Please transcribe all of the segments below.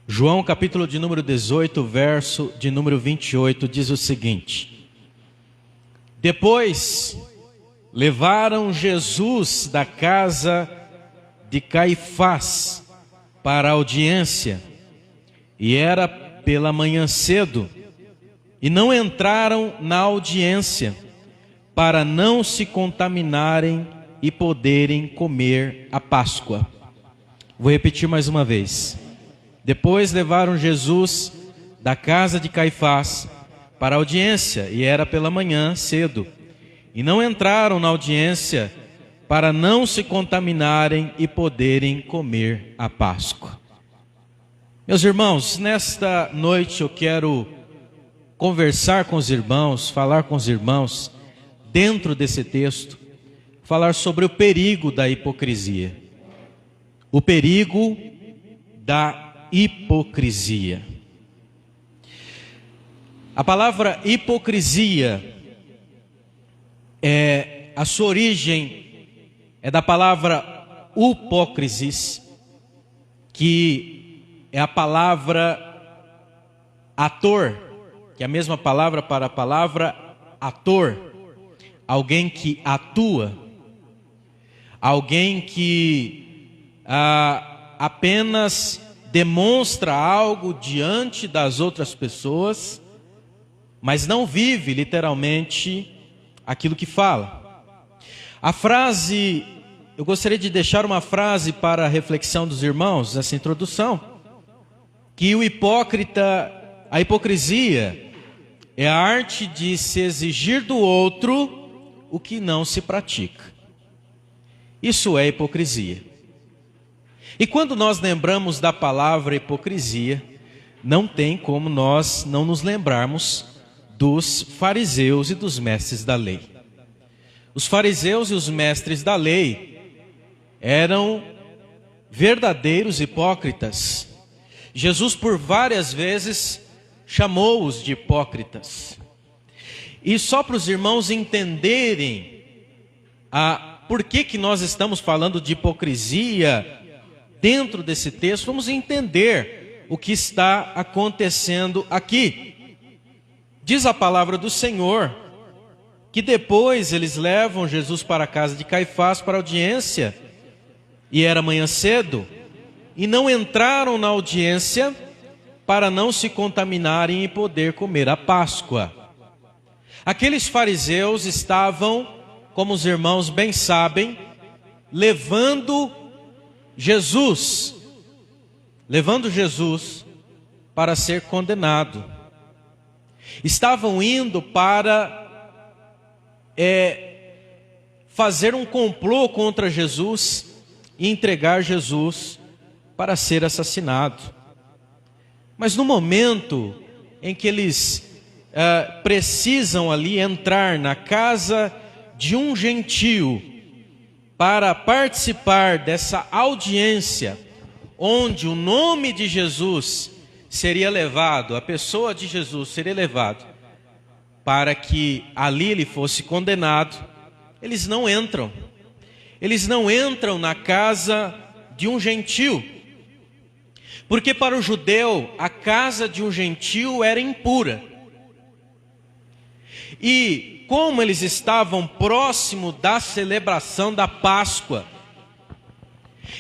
João capítulo de número 18, verso de número 28, diz o seguinte: Depois levaram Jesus da casa de Caifás para a audiência, e era pela manhã cedo, e não entraram na audiência, para não se contaminarem e poderem comer a Páscoa. Vou repetir mais uma vez. Depois levaram Jesus da casa de Caifás para a audiência, e era pela manhã cedo, e não entraram na audiência para não se contaminarem e poderem comer a Páscoa. Meus irmãos, nesta noite eu quero conversar com os irmãos, falar com os irmãos, dentro desse texto, falar sobre o perigo da hipocrisia. O perigo da hipocrisia. A palavra hipocrisia, a sua origem é da palavra upócrisis, que é a palavra ator, que é a mesma palavra para a palavra ator, alguém que atua, alguém que apenas demonstra algo diante das outras pessoas, mas não vive literalmente aquilo que fala. A frase, eu gostaria de deixar uma frase para a reflexão dos irmãos, nessa introdução, que a hipocrisia é a arte de se exigir do outro o que não se pratica. Isso é hipocrisia. E quando nós lembramos da palavra hipocrisia, não tem como nós não nos lembrarmos dos fariseus e dos mestres da lei. Os fariseus e os mestres da lei eram verdadeiros hipócritas. Jesus por várias vezes chamou-os de hipócritas. E só para os irmãos entenderem por que nós estamos falando de hipocrisia dentro desse texto, vamos entender o que está acontecendo aqui. Diz a palavra do Senhor que depois eles levam Jesus para a casa de Caifás para a audiência, e era manhã cedo, e não entraram na audiência para não se contaminarem e poder comer a Páscoa. Aqueles fariseus estavam, como os irmãos bem sabem, levando Jesus para ser condenado. Estavam indo para fazer um complô contra Jesus e entregar Jesus para ser assassinado. Mas no momento em que eles precisam ali entrar na casa de um gentio para participar dessa audiência, onde o nome de Jesus seria levado, a pessoa de Jesus seria levado, para que ali ele fosse condenado, eles não entram. Eles não entram na casa de um gentio, porque para o judeu a casa de um gentio era impura. E como eles estavam próximo da celebração da Páscoa,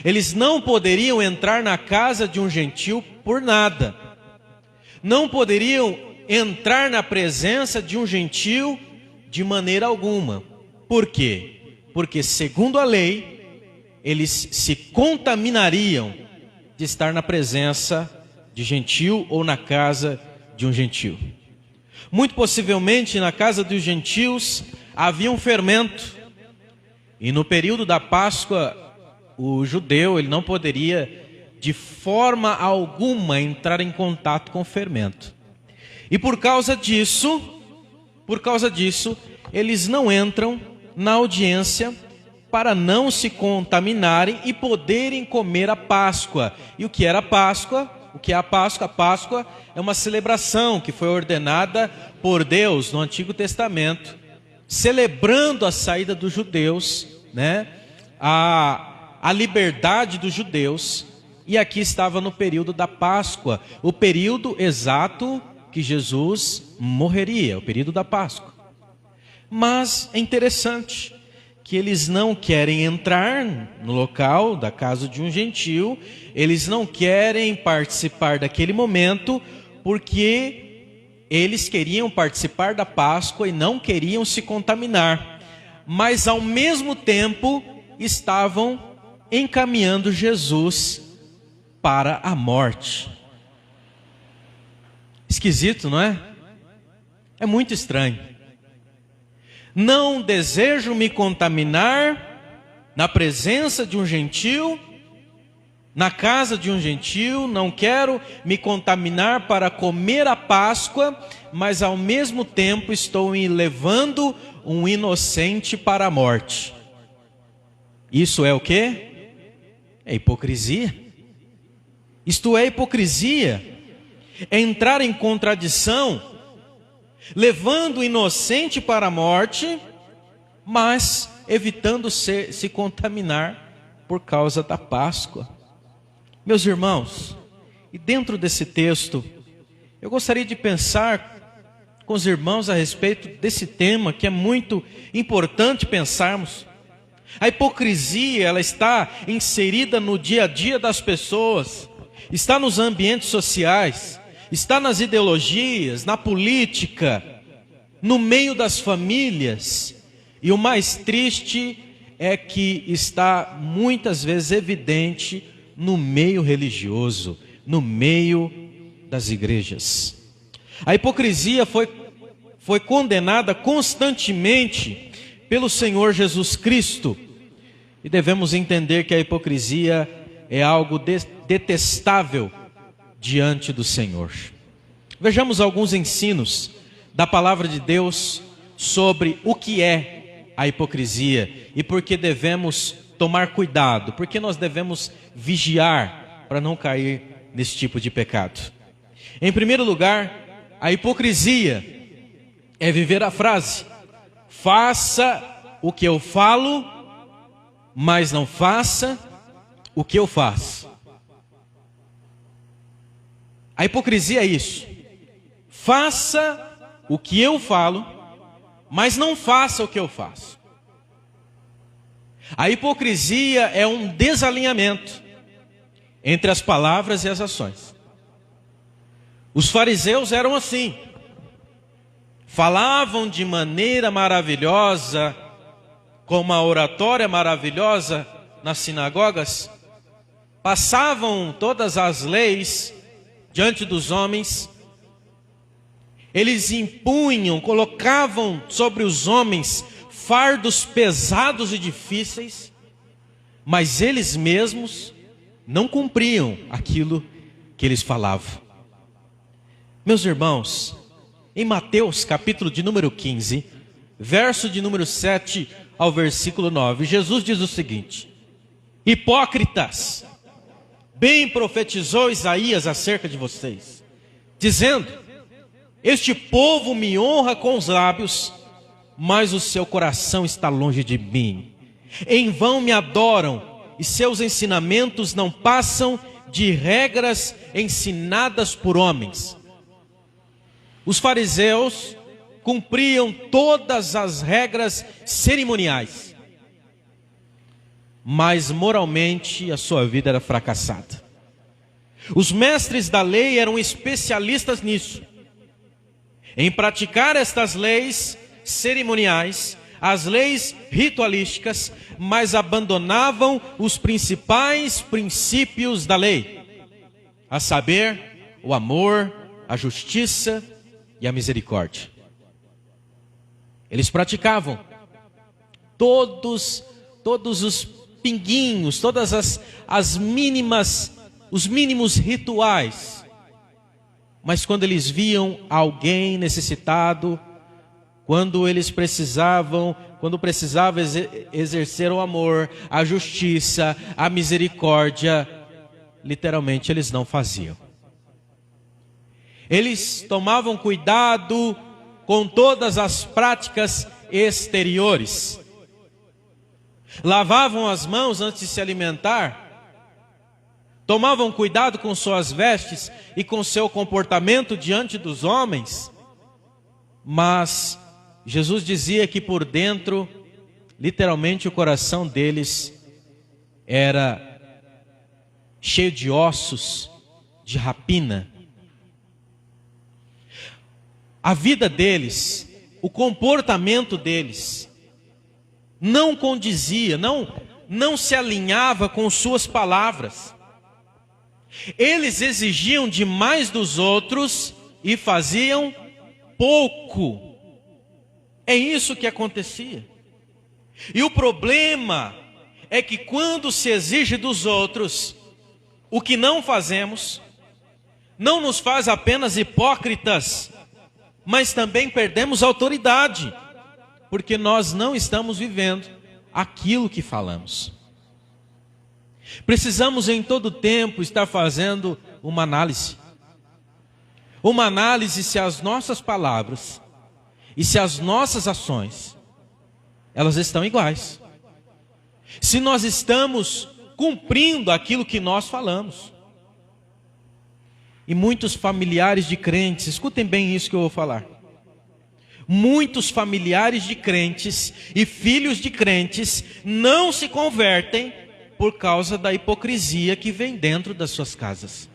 eles não poderiam entrar na casa de um gentio por nada. Não poderiam entrar na presença de um gentio de maneira alguma. Por quê? Porque segundo a lei, eles se contaminariam de estar na presença de gentio ou na casa de um gentio. Muito possivelmente na casa dos gentios havia um fermento, e no período da Páscoa o judeu ele não poderia de forma alguma entrar em contato com o fermento. E por causa disso, eles não entram na audiência para não se contaminarem e poderem comer a Páscoa. E o que era a Páscoa? O que é a Páscoa? A Páscoa é uma celebração que foi ordenada por Deus no Antigo Testamento, celebrando a saída dos judeus, a liberdade dos judeus e aqui estava no período da Páscoa, o período exato que Jesus morreria, o período da Páscoa. Mas é interessante que eles não querem entrar no local da casa de um gentil, eles não querem participar daquele momento, porque eles queriam participar da Páscoa e não queriam se contaminar, mas ao mesmo tempo estavam encaminhando Jesus para a morte. Esquisito, não é? É muito estranho. Não desejo me contaminar na presença de um gentil, na casa de um gentil, não quero me contaminar para comer a Páscoa, mas ao mesmo tempo estou levando um inocente para a morte. Isso é o quê? É hipocrisia. Isto é hipocrisia. É entrar em contradição, levando o inocente para a morte, mas evitando se contaminar por causa da Páscoa. Meus irmãos, e dentro desse texto, eu gostaria de pensar com os irmãos a respeito desse tema que é muito importante pensarmos. A hipocrisia, ela está inserida no dia a dia das pessoas, está nos ambientes sociais, está nas ideologias, na política, no meio das famílias. E o mais triste é que está muitas vezes evidente no meio religioso, no meio das igrejas. A hipocrisia foi condenada constantemente pelo Senhor Jesus Cristo. E devemos entender que a hipocrisia é algo detestável diante do Senhor. Vejamos alguns ensinos da palavra de Deus sobre o que é a hipocrisia e por que devemos tomar cuidado, porque nós devemos vigiar para não cair nesse tipo de pecado. Em primeiro lugar, a hipocrisia é viver a frase: faça o que eu falo, mas não faça o que eu faço. A hipocrisia é isso: faça o que eu falo, mas não faça o que eu faço. A hipocrisia é um desalinhamento entre as palavras e as ações. Os fariseus eram assim, falavam de maneira maravilhosa, com uma oratória maravilhosa nas sinagogas, passavam todas as leis diante dos homens, eles impunham, colocavam sobre os homens fardos pesados e difíceis, mas eles mesmos não cumpriam aquilo que eles falavam. Meus irmãos, em Mateus capítulo de número 15, verso de número 7 ao versículo 9, Jesus diz o seguinte: hipócritas, bem profetizou Isaías acerca de vocês, dizendo: este povo me honra com os lábios, mas o seu coração está longe de mim. Em vão me adoram, e seus ensinamentos não passam de regras ensinadas por homens. Os fariseus cumpriam todas as regras cerimoniais, mas moralmente a sua vida era fracassada. Os mestres da lei eram especialistas nisso, em praticar estas leis cerimoniais, as leis ritualísticas, mas abandonavam os principais princípios da lei, a saber, o amor, a justiça e a misericórdia. Eles praticavam todos os pinguinhos, todas as mínimas, os mínimos rituais, mas quando eles viam alguém necessitado, quando precisava exercer o amor, a justiça, a misericórdia, literalmente eles não faziam. Eles tomavam cuidado com todas as práticas exteriores. Lavavam as mãos antes de se alimentar, tomavam cuidado com suas vestes e com seu comportamento diante dos homens, mas Jesus dizia que por dentro, literalmente o coração deles era cheio de ossos, de rapina. A vida deles, o comportamento deles, não condizia, não se alinhava com suas palavras. Eles exigiam demais dos outros e faziam pouco. É isso que acontecia. E o problema é que quando se exige dos outros o que não fazemos, não nos faz apenas hipócritas, mas também perdemos autoridade, porque nós não estamos vivendo aquilo que falamos. Precisamos em todo tempo estar fazendo uma análise se as nossas palavras e se as nossas ações, elas estão iguais. Se nós estamos cumprindo aquilo que nós falamos. E muitos familiares de crentes, escutem bem isso que eu vou falar. Muitos familiares de crentes e filhos de crentes não se convertem por causa da hipocrisia que vem dentro das suas casas.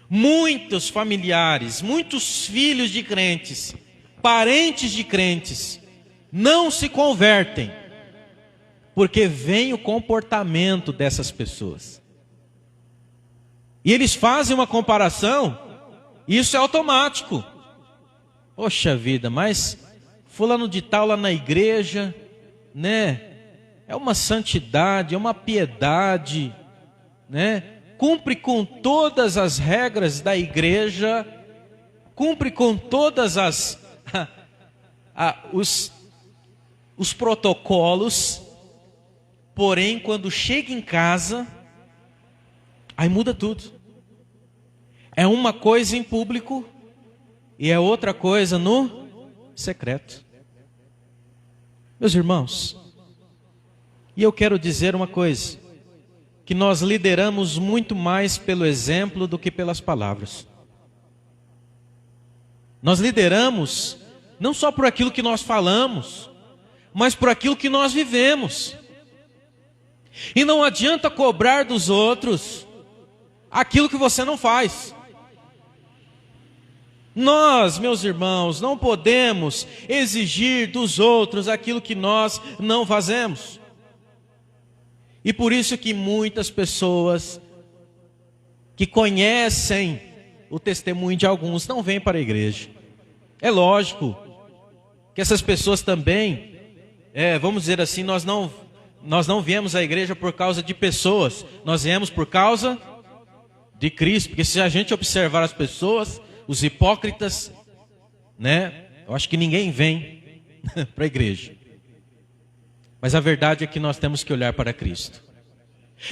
Muitos familiares, muitos filhos de crentes, parentes de crentes, não se convertem, porque vem o comportamento dessas pessoas. E eles fazem uma comparação, isso é automático. Poxa vida, mas fulano de tal lá na igreja, né? É uma santidade, é uma piedade, né? Cumpre com todas as regras da igreja, cumpre com todas os protocolos, porém quando chega em casa, aí muda tudo. É uma coisa em público e é outra coisa no secreto. Meus irmãos, e eu quero dizer uma coisa, que nós lideramos muito mais pelo exemplo do que pelas palavras. Nós lideramos não só por aquilo que nós falamos, mas por aquilo que nós vivemos. E não adianta cobrar dos outros aquilo que você não faz. Nós, meus irmãos, não podemos exigir dos outros aquilo que nós não fazemos. E por isso que muitas pessoas que conhecem o testemunho de alguns não vêm para a igreja. É lógico que essas pessoas também, vamos dizer assim, nós não viemos à igreja por causa de pessoas, nós viemos por causa de Cristo. Porque se a gente observar as pessoas, os hipócritas, né? Eu acho que ninguém vem para a igreja. Mas a verdade é que nós temos que olhar para Cristo.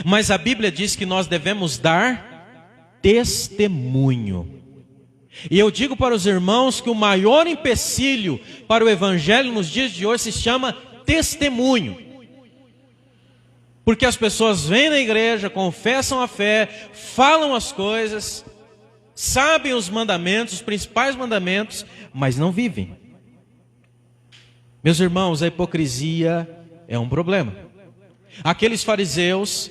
Mas a Bíblia diz que nós devemos dar testemunho. E eu digo para os irmãos que o maior empecilho para o evangelho nos dias de hoje se chama testemunho. Porque as pessoas vêm na igreja, confessam a fé, falam as coisas, sabem os mandamentos, os principais mandamentos, mas não vivem. Meus irmãos, a hipocrisia é um problema. Aqueles fariseus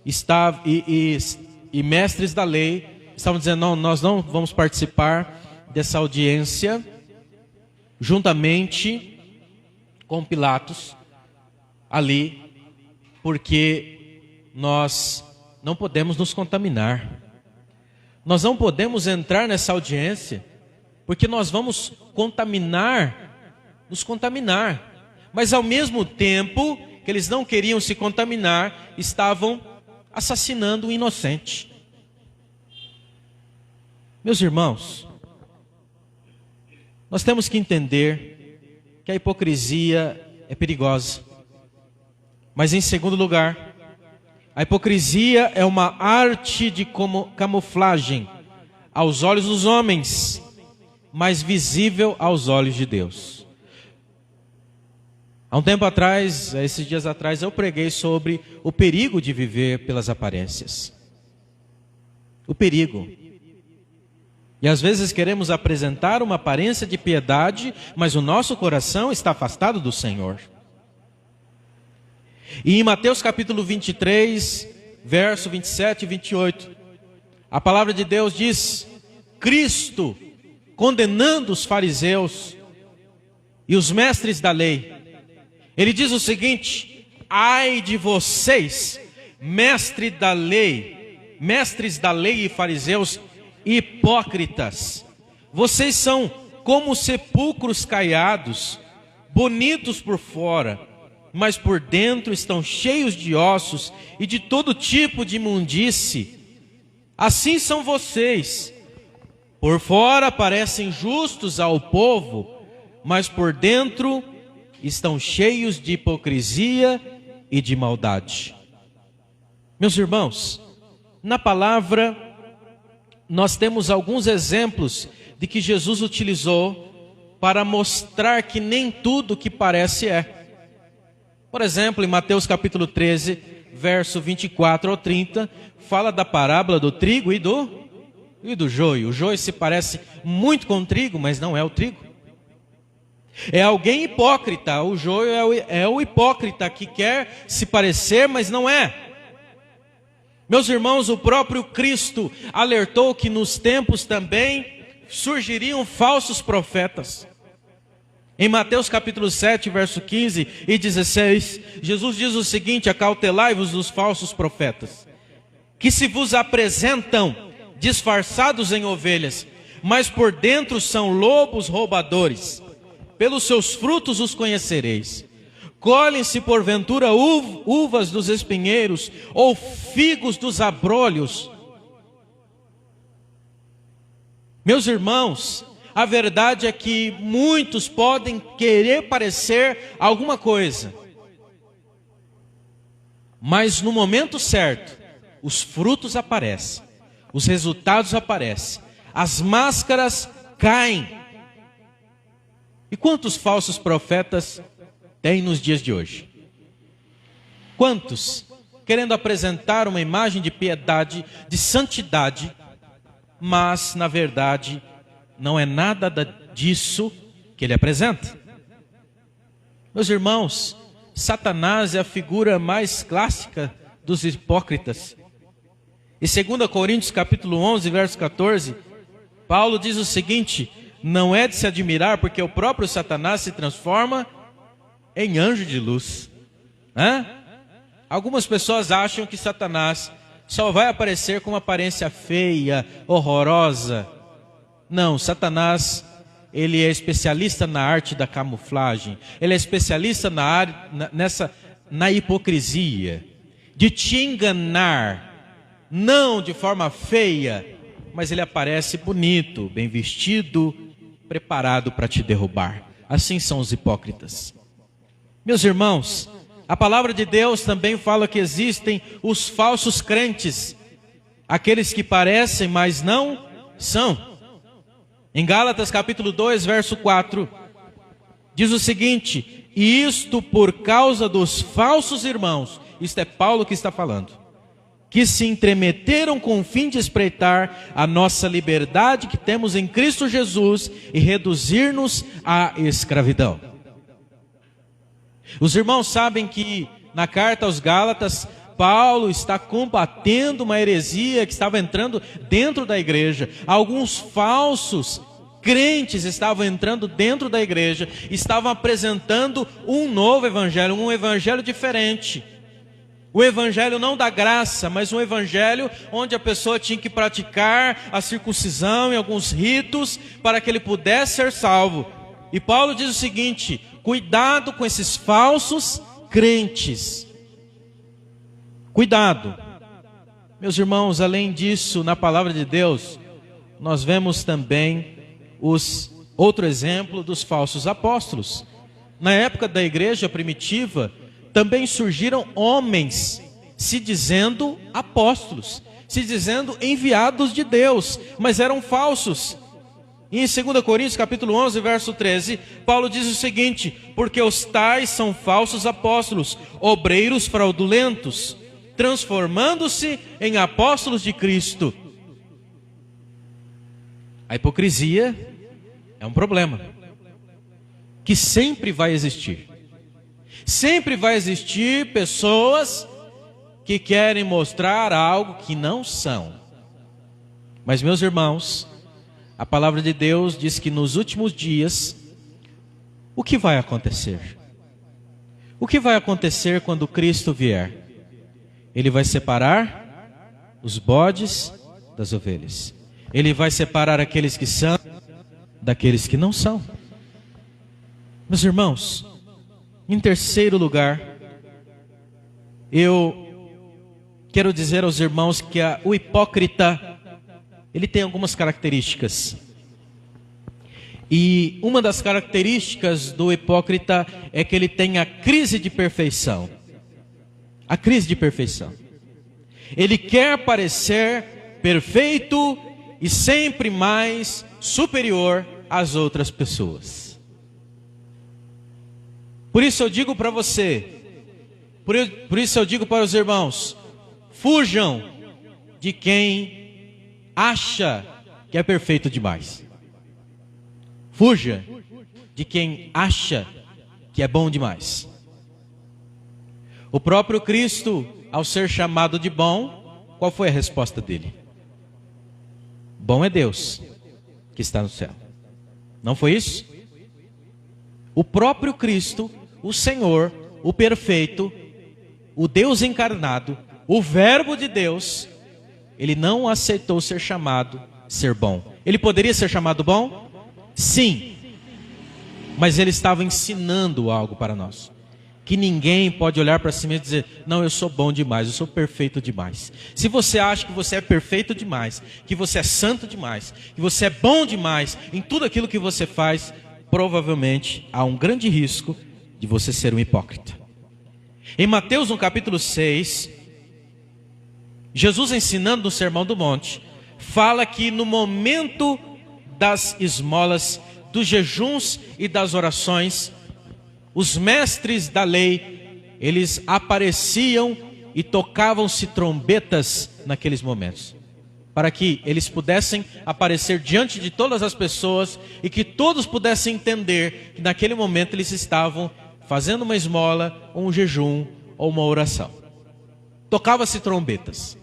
e mestres da lei estavam dizendo: não, nós não vamos participar dessa audiência juntamente com Pilatos ali, porque nós não podemos nos contaminar. Nós não podemos entrar nessa audiência, porque nós vamos nos contaminar. Mas ao mesmo tempo que eles não queriam se contaminar, estavam assassinando um inocente. Meus irmãos, nós temos que entender que a hipocrisia é perigosa. Mas em segundo lugar, a hipocrisia é uma arte de camuflagem aos olhos dos homens, mas visível aos olhos de Deus. Há um tempo atrás, esses dias atrás, eu preguei sobre o perigo de viver pelas aparências. O perigo. E às vezes queremos apresentar uma aparência de piedade, mas o nosso coração está afastado do Senhor. E em Mateus capítulo 23, verso 27 e 28, a palavra de Deus diz: Cristo condenando os fariseus e os mestres da lei, ele diz o seguinte: ai de vocês, mestres da lei e fariseus hipócritas, vocês são como sepulcros caiados, bonitos por fora, mas por dentro estão cheios de ossos e de todo tipo de imundície. Assim são vocês, por fora parecem justos ao povo, mas por dentro estão cheios de hipocrisia e de maldade. Meus irmãos, na palavra nós temos alguns exemplos de que Jesus utilizou para mostrar que nem tudo que parece é. Por exemplo, em Mateus capítulo 13, verso 24 ao 30, fala da parábola do trigo e do joio. O joio se parece muito com o trigo, mas não é o trigo. É alguém hipócrita. O joio é o hipócrita que quer se parecer, mas não é. Meus irmãos, o próprio Cristo alertou que nos tempos também surgiriam falsos profetas. Em Mateus capítulo 7, verso 15 e 16, Jesus diz o seguinte: acautelai-vos dos falsos profetas, que se vos apresentam disfarçados em ovelhas, mas por dentro são lobos roubadores. Pelos seus frutos os conhecereis. Colhem-se porventura uvas dos espinheiros, ou figos dos abrolhos? Meus irmãos, a verdade é que muitos podem querer parecer alguma coisa, mas no momento certo, os frutos aparecem, os resultados aparecem, as máscaras caem. E quantos falsos profetas tem nos dias de hoje? Quantos querendo apresentar uma imagem de piedade, de santidade, mas na verdade não é nada disso que ele apresenta? Meus irmãos, Satanás é a figura mais clássica dos hipócritas. Em 2 Coríntios capítulo 11, verso 14, Paulo diz o seguinte: não é de se admirar, porque o próprio Satanás se transforma em anjo de luz. Algumas pessoas acham que Satanás só vai aparecer com uma aparência feia, horrorosa. Não, Satanás, ele é especialista na arte da camuflagem. Ele é especialista na hipocrisia, de te enganar, não de forma feia, mas ele aparece bonito, bem vestido, preparado para te derrubar. Assim são os hipócritas. Meus irmãos, a palavra de Deus também fala que existem os falsos crentes, aqueles que parecem, mas não são. Em Gálatas capítulo 2, verso 4, diz o seguinte: e isto por causa dos falsos irmãos, isto é Paulo que está falando, que se entremeteram com o fim de espreitar a nossa liberdade que temos em Cristo Jesus e reduzir-nos à escravidão. Os irmãos sabem que na carta aos Gálatas, Paulo está combatendo uma heresia que estava entrando dentro da igreja. Alguns falsos crentes estavam entrando dentro da igreja, estavam apresentando um novo evangelho, um evangelho diferente. O evangelho não da graça, mas um evangelho onde a pessoa tinha que praticar a circuncisão e alguns ritos para que ele pudesse ser salvo. E Paulo diz o seguinte: cuidado com esses falsos crentes. Cuidado. Meus irmãos, além disso, na palavra de Deus, nós vemos também outro exemplo dos falsos apóstolos. Na época da igreja primitiva, também surgiram homens se dizendo apóstolos, se dizendo enviados de Deus, mas eram falsos. E em 2 Coríntios capítulo 11, verso 13, Paulo diz o seguinte: porque os tais são falsos apóstolos, obreiros fraudulentos, transformando-se em apóstolos de Cristo. A hipocrisia é um problema que sempre vai existir. Sempre vai existir pessoas que querem mostrar algo que não são. Mas, meus irmãos, a palavra de Deus diz que nos últimos dias, o que vai acontecer? O que vai acontecer quando Cristo vier? Ele vai separar os bodes das ovelhas. Ele vai separar aqueles que são daqueles que não são. Meus irmãos, em terceiro lugar, eu quero dizer aos irmãos que o hipócrita, ele tem algumas características. E uma das características do hipócrita é que ele tem a crise de perfeição. A crise de perfeição. Ele quer parecer perfeito e sempre mais superior às outras pessoas. Por isso eu digo para você, por isso eu digo para os irmãos, fujam de quem acha que é perfeito demais. Fuja de quem acha que é bom demais. O próprio Cristo, ao ser chamado de bom, qual foi a resposta dele? Bom é Deus que está no céu. Não foi isso? O próprio Cristo, o Senhor, o perfeito, o Deus encarnado, o Verbo de Deus, ele não aceitou ser chamado ser bom. Ele poderia ser chamado bom? Sim. Mas ele estava ensinando algo para nós. Que ninguém pode olhar para si mesmo e dizer: não, eu sou bom demais, eu sou perfeito demais. Se você acha que você é perfeito demais, que você é santo demais, que você é bom demais em tudo aquilo que você faz, provavelmente há um grande risco de você ser um hipócrita. Em Mateus, no capítulo 6, Jesus, ensinando no Sermão do Monte, fala que no momento das esmolas, dos jejuns e das orações, os mestres da lei, eles apareciam e tocavam-se trombetas naqueles momentos, para que eles pudessem aparecer diante de todas as pessoas e que todos pudessem entender que naquele momento eles estavam fazendo uma esmola, ou um jejum, ou uma oração. Tocava-se trombetas.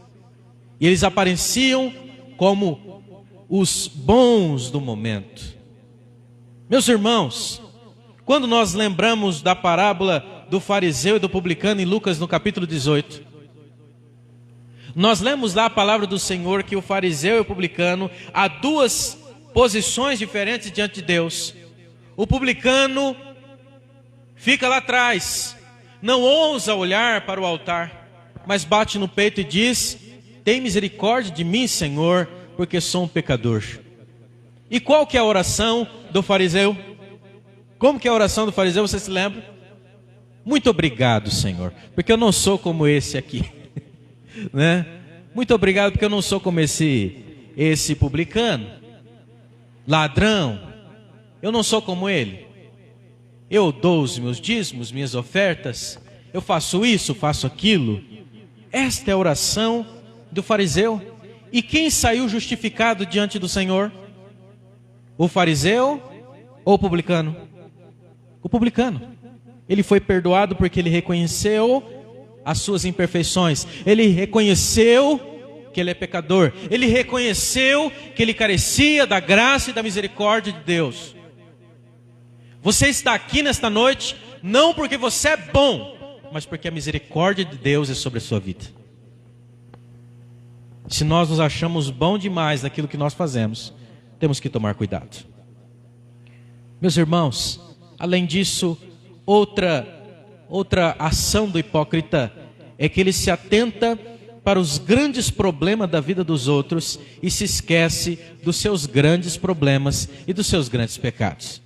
E eles apareciam como os bons do momento. Meus irmãos, quando nós lembramos da parábola do fariseu e do publicano em Lucas no capítulo 18, nós lemos lá a palavra do Senhor que o fariseu e o publicano há duas posições diferentes diante de Deus. O publicano fica lá atrás, não ousa olhar para o altar, mas bate no peito e diz: tem misericórdia de mim, Senhor, porque sou um pecador. E qual que é a oração do fariseu? Como que é a oração do fariseu, você se lembra? Muito obrigado, Senhor, porque eu não sou como esse aqui. Né? Muito obrigado porque eu não sou como esse publicano, ladrão. Eu não sou como ele. Eu dou os meus dízimos, minhas ofertas, eu faço isso, faço aquilo. Esta é a oração do fariseu. E quem saiu justificado diante do Senhor? O fariseu ou o publicano? O publicano. Ele foi perdoado porque ele reconheceu as suas imperfeições. Ele reconheceu que ele é pecador. Ele reconheceu que ele carecia da graça e da misericórdia de Deus. Você está aqui nesta noite não porque você é bom, mas porque a misericórdia de Deus é sobre a sua vida. Se nós nos achamos bom demais naquilo que nós fazemos, temos que tomar cuidado. Meus irmãos, além disso, outra ação do hipócrita é que ele se atenta para os grandes problemas da vida dos outros e se esquece dos seus grandes problemas e dos seus grandes pecados.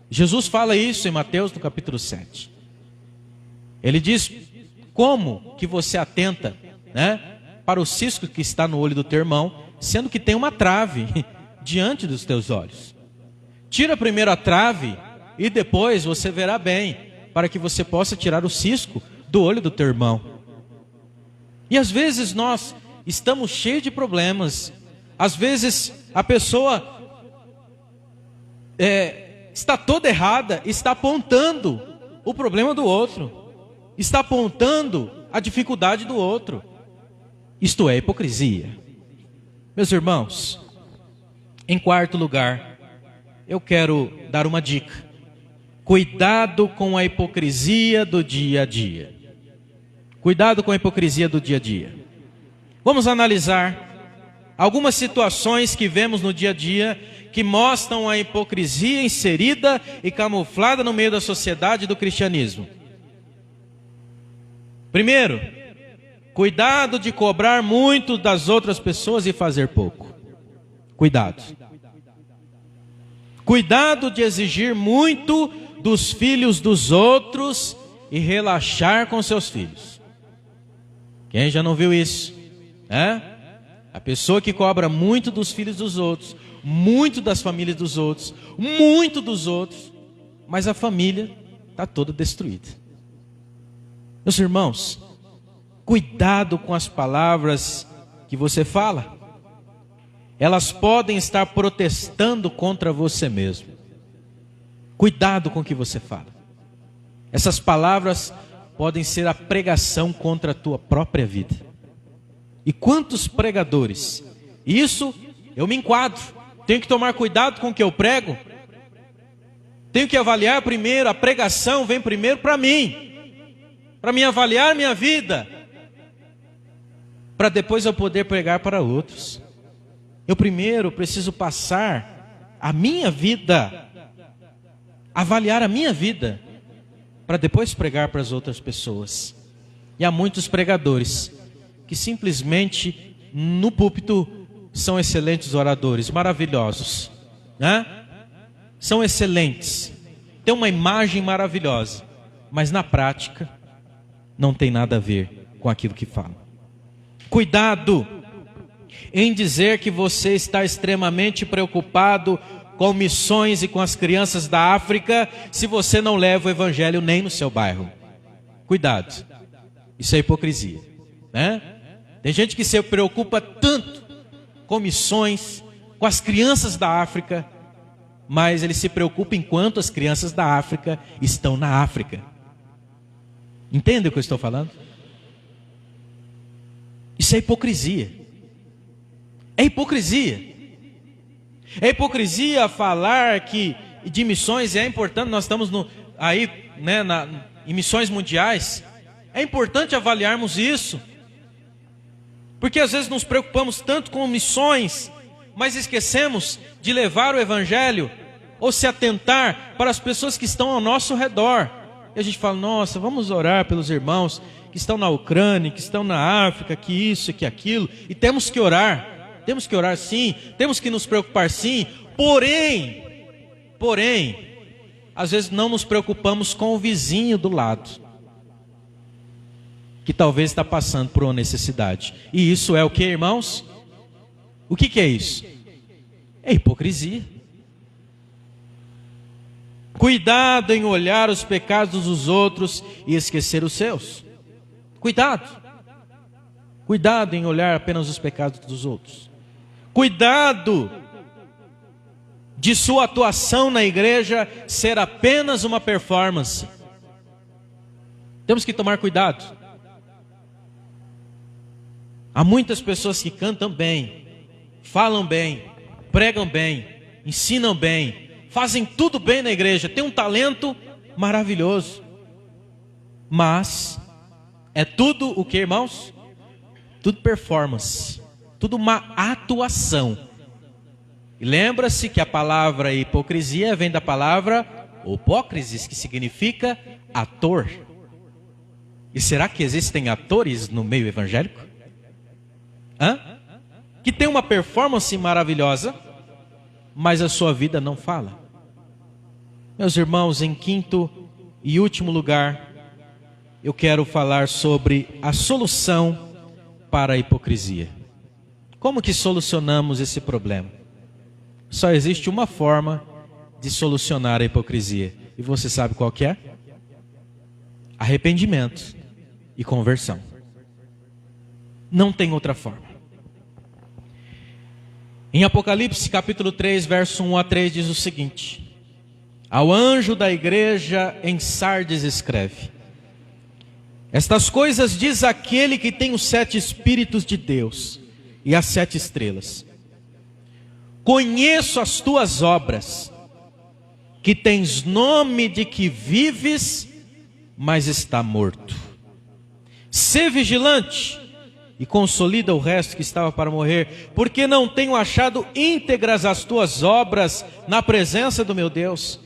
Jesus fala isso em Mateus no capítulo 7. Ele diz: como que você atenta, né, para o cisco que está no olho do teu irmão, sendo que tem uma trave diante dos teus olhos? Tira primeiro a trave e depois você verá bem, para que você possa tirar o cisco do olho do teu irmão. E às vezes nós estamos cheios de problemas. Às vezes a pessoa está toda errada, está apontando o problema do outro, está apontando a dificuldade do outro. Isto é hipocrisia. Meus irmãos, em quarto lugar, eu quero dar uma dica. Cuidado com a hipocrisia do dia a dia. Cuidado com a hipocrisia do dia a dia. Vamos analisar algumas situações que vemos no dia a dia que mostram a hipocrisia inserida e camuflada no meio da sociedade e do cristianismo. Primeiro, cuidado de cobrar muito das outras pessoas e fazer pouco. Cuidado. Cuidado de exigir muito dos filhos dos outros e relaxar com seus filhos. Quem já não viu isso? A pessoa que cobra muito dos filhos dos outros, muito das famílias dos outros, muito dos outros, mas a família está toda destruída. Meus irmãos, cuidado com as palavras que você fala. Elas podem estar protestando contra você mesmo. Cuidado com o que você fala. Essas palavras podem ser a pregação contra a tua própria vida. E quantos pregadores? Isso eu me enquadro. Tenho que tomar cuidado com o que eu prego. Tenho que avaliar primeiro, a pregação vem primeiro para mim. Para me avaliar minha vida. Para depois eu poder pregar para outros. Eu primeiro preciso passar a minha vida, avaliar a minha vida, para depois pregar para as outras pessoas. E há muitos pregadores que simplesmente no púlpito são excelentes oradores, maravilhosos, São excelentes, têm uma imagem maravilhosa, mas na prática não tem nada a ver com aquilo que falam. Cuidado em dizer que você está extremamente preocupado com missões e com as crianças da África, se você não leva o evangelho nem no seu bairro. Cuidado, isso é hipocrisia, Tem gente que se preocupa tanto com missões, com as crianças da África, mas ele se preocupa enquanto as crianças da África estão na África. Entende o que eu estou falando? Isso é hipocrisia. É hipocrisia. É hipocrisia falar que de missões é importante. Nós estamos em missões mundiais. É importante avaliarmos isso. Porque às vezes nos preocupamos tanto com missões, mas esquecemos de levar o evangelho ou se atentar para as pessoas que estão ao nosso redor. E a gente fala, nossa, vamos orar pelos irmãos que estão na Ucrânia, que estão na África, que isso, que aquilo. E temos que orar sim, temos que nos preocupar sim. Porém, às vezes não nos preocupamos com o vizinho do lado, que talvez está passando por uma necessidade. E isso é o que, irmãos? O que é isso? É hipocrisia. Cuidado em olhar os pecados dos outros e esquecer os seus. Cuidado em olhar apenas os pecados dos outros. Cuidado de sua atuação na igreja ser apenas uma performance. Temos que tomar cuidado. Há muitas pessoas que cantam bem, falam bem, pregam bem, ensinam bem, fazem tudo bem na igreja, tem um talento maravilhoso. Mas é tudo o que, irmãos? Tudo performance, tudo uma atuação. E lembra-se que a palavra hipocrisia vem da palavra opócrisis, que significa ator. E será que existem atores no meio evangélico? Que tem uma performance maravilhosa, mas a sua vida não fala. Meus irmãos, em quinto e último lugar, eu quero falar sobre a solução para a hipocrisia. Como que solucionamos esse problema? Só existe uma forma de solucionar a hipocrisia. E você sabe qual que é? Arrependimento e conversão. Não tem outra forma. Em Apocalipse capítulo 3, verso 1 a 3 diz o seguinte: ao anjo da igreja em Sardes escreve: estas coisas diz aquele que tem os 7 Espíritos de Deus e as 7 estrelas. Conheço as tuas obras, que tens nome de que vives, mas está morto. Sê vigilante e consolida o resto que estava para morrer, porque não tenho achado íntegras as tuas obras na presença do meu Deus.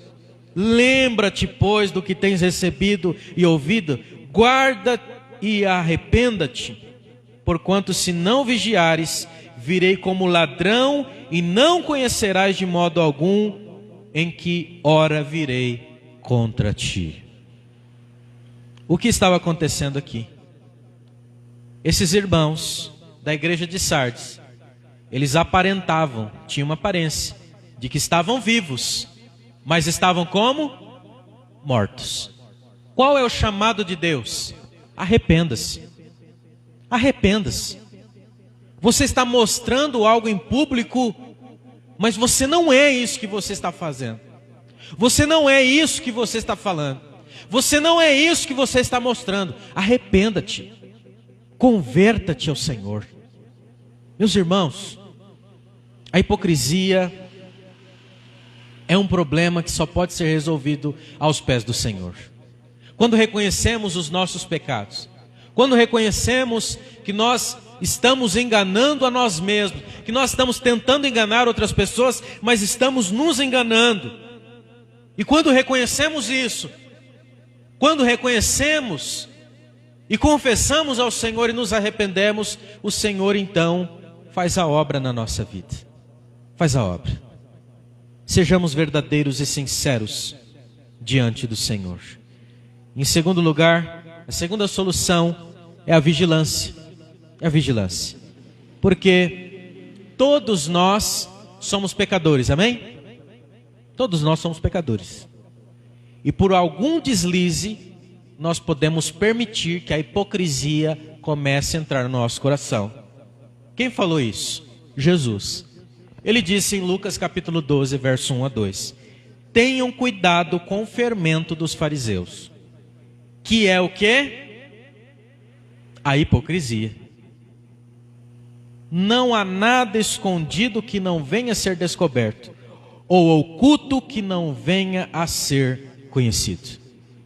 Lembra-te, pois, do que tens recebido e ouvido, guarda e arrependa-te, porquanto se não vigiares, virei como ladrão e não conhecerás de modo algum em que hora virei contra ti. O que estava acontecendo aqui? Esses irmãos da igreja de Sardes, eles aparentavam, tinham uma aparência de que estavam vivos, mas estavam como? Mortos. Qual é o chamado de Deus? Arrependa-se. Arrependa-se. Você está mostrando algo em público, mas você não é isso que você está fazendo. Você não é isso que você está falando. Você não é isso que você está mostrando. Arrependa-te. Converta-te ao Senhor. Meus irmãos, a hipocrisia é um problema que só pode ser resolvido aos pés do Senhor. Quando reconhecemos os nossos pecados, quando reconhecemos que nós estamos enganando a nós mesmos, que nós estamos tentando enganar outras pessoas, mas estamos nos enganando. E quando reconhecemos isso, quando reconhecemos e confessamos ao Senhor e nos arrependemos, o Senhor então faz a obra na nossa vida. Faz a obra. Sejamos verdadeiros e sinceros diante do Senhor. Em segundo lugar, a segunda solução é a vigilância. É a vigilância. Porque todos nós somos pecadores, amém? Todos nós somos pecadores. E por algum deslize, nós podemos permitir que a hipocrisia comece a entrar no nosso coração. Quem falou isso? Jesus. Ele disse em Lucas capítulo 12, verso 1 a 2: tenham cuidado com o fermento dos fariseus, que é o quê? A hipocrisia. Não há nada escondido que não venha a ser descoberto, ou oculto que não venha a ser conhecido.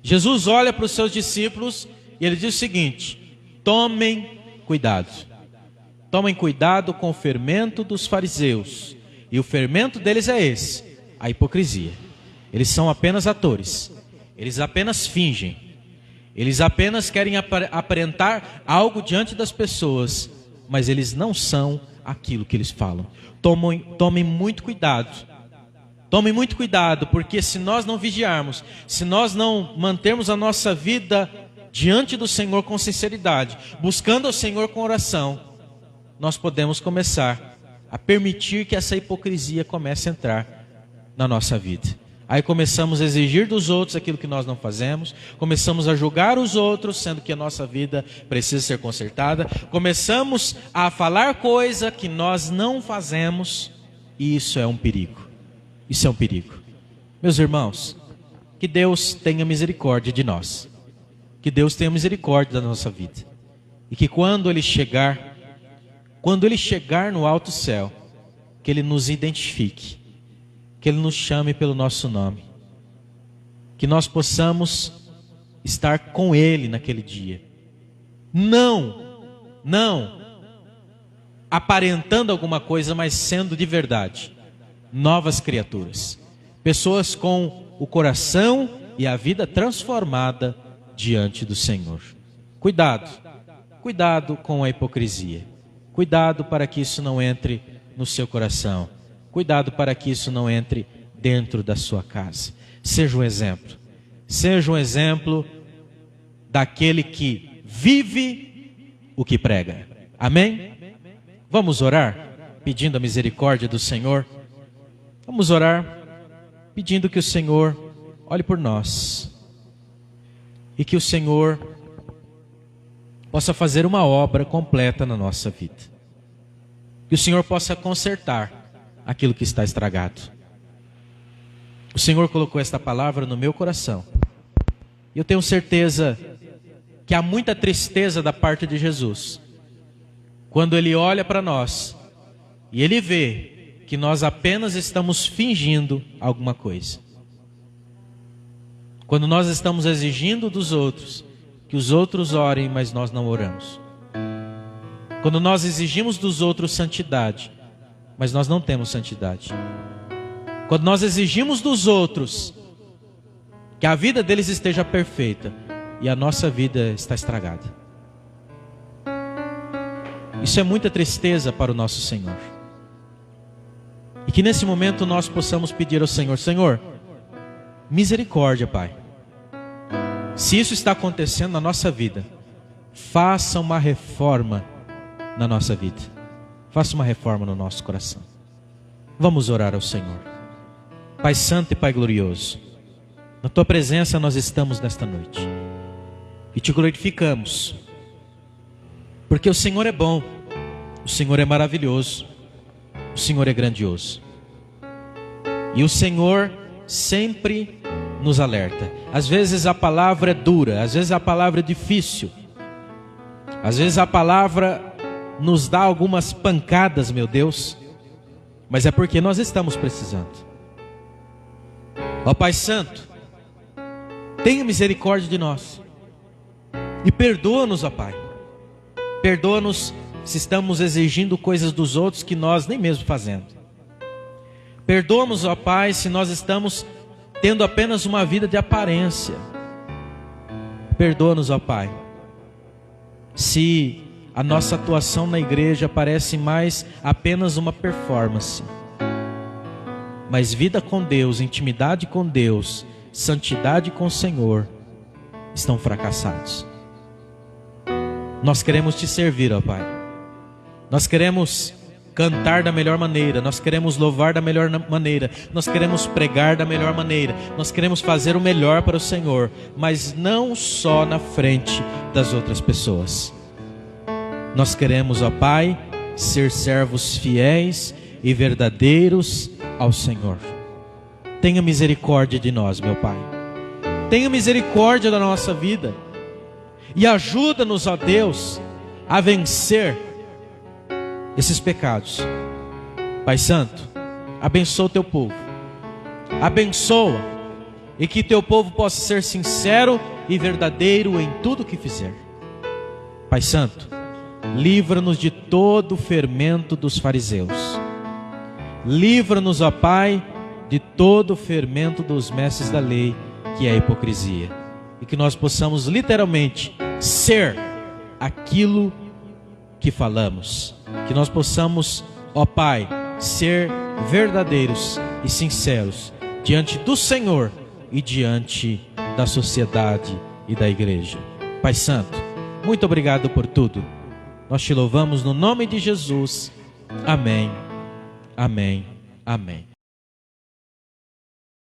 Jesus olha para os seus discípulos e ele diz o seguinte: tomem cuidado. Tomem cuidado com o fermento dos fariseus. E o fermento deles é esse: a hipocrisia. Eles são apenas atores. Eles apenas fingem. Eles apenas querem aparentar algo diante das pessoas, mas eles não são aquilo que eles falam. Tomem muito cuidado. Tomem muito cuidado, porque se nós não vigiarmos, se nós não mantermos a nossa vida diante do Senhor com sinceridade, buscando o Senhor com oração, nós podemos começar a permitir que essa hipocrisia comece a entrar na nossa vida. Aí começamos a exigir dos outros aquilo que nós não fazemos, começamos a julgar os outros, sendo que a nossa vida precisa ser consertada, começamos a falar coisa que nós não fazemos, e isso é um perigo. Isso é um perigo. Meus irmãos, que Deus tenha misericórdia de nós. Que Deus tenha misericórdia da nossa vida. E que quando Ele chegar no alto céu, que Ele nos identifique. Que Ele nos chame pelo nosso nome. Que nós possamos estar com Ele naquele dia. Não aparentando alguma coisa, mas sendo de verdade novas criaturas, pessoas com o coração e a vida transformada diante do Senhor. Cuidado com a hipocrisia. Cuidado para que isso não entre no seu coração. Cuidado para que isso não entre dentro da sua casa. Seja um exemplo. Seja um exemplo daquele que vive o que prega. Amém? Vamos orar pedindo a misericórdia do Senhor. Vamos orar pedindo que o Senhor olhe por nós e que o Senhor possa fazer uma obra completa na nossa vida. Que o Senhor possa consertar aquilo que está estragado. O Senhor colocou esta palavra no meu coração. E eu tenho certeza que há muita tristeza da parte de Jesus quando Ele olha para nós e Ele vê que nós apenas estamos fingindo alguma coisa. Quando nós estamos exigindo dos outros que os outros orem, mas nós não oramos. Quando nós exigimos dos outros santidade, mas nós não temos santidade. Quando nós exigimos dos outros que a vida deles esteja perfeita e a nossa vida está estragada. Isso é muita tristeza para o nosso Senhor. E que nesse momento nós possamos pedir ao Senhor: Senhor, misericórdia, Pai. Se isso está acontecendo na nossa vida, faça uma reforma na nossa vida. Faça uma reforma no nosso coração. Vamos orar ao Senhor. Pai Santo e Pai Glorioso, na Tua presença nós estamos nesta noite e Te glorificamos, porque o Senhor é bom, o Senhor é maravilhoso, o Senhor é grandioso. E o Senhor sempre nos alerta. Às vezes a palavra é dura, às vezes a palavra é difícil, às vezes a palavra nos dá algumas pancadas, meu Deus, mas é porque nós estamos precisando. Ó Pai Santo, tenha misericórdia de nós e perdoa-nos, ó Pai. Perdoa-nos se estamos exigindo coisas dos outros que nós nem mesmo fazemos. Perdoa-nos, ó Pai, se nós estamos tendo apenas uma vida de aparência. Perdoa-nos, ó Pai, se a nossa atuação na igreja parece mais apenas uma performance. Mas vida com Deus, intimidade com Deus, santidade com o Senhor estão fracassados. Nós queremos Te servir, ó Pai. Nós queremos cantar da melhor maneira, nós queremos louvar da melhor maneira, nós queremos pregar da melhor maneira, nós queremos fazer o melhor para o Senhor, mas não só na frente das outras pessoas. Nós queremos, ó Pai, ser servos fiéis e verdadeiros ao Senhor. Tenha misericórdia de nós, meu Pai. Tenha misericórdia da nossa vida e ajuda-nos, ó Deus, a vencer esses pecados. Pai Santo, abençoa o Teu povo. Abençoa e que Teu povo possa ser sincero e verdadeiro em tudo que fizer. Pai Santo, livra-nos de todo o fermento dos fariseus. Livra-nos, ó Pai, de todo o fermento dos mestres da lei, que é a hipocrisia. E que nós possamos literalmente ser aquilo que falamos. Que nós possamos, ó Pai, ser verdadeiros e sinceros diante do Senhor e diante da sociedade e da igreja. Pai Santo, muito obrigado por tudo. Nós Te louvamos no nome de Jesus. Amém, amém, amém.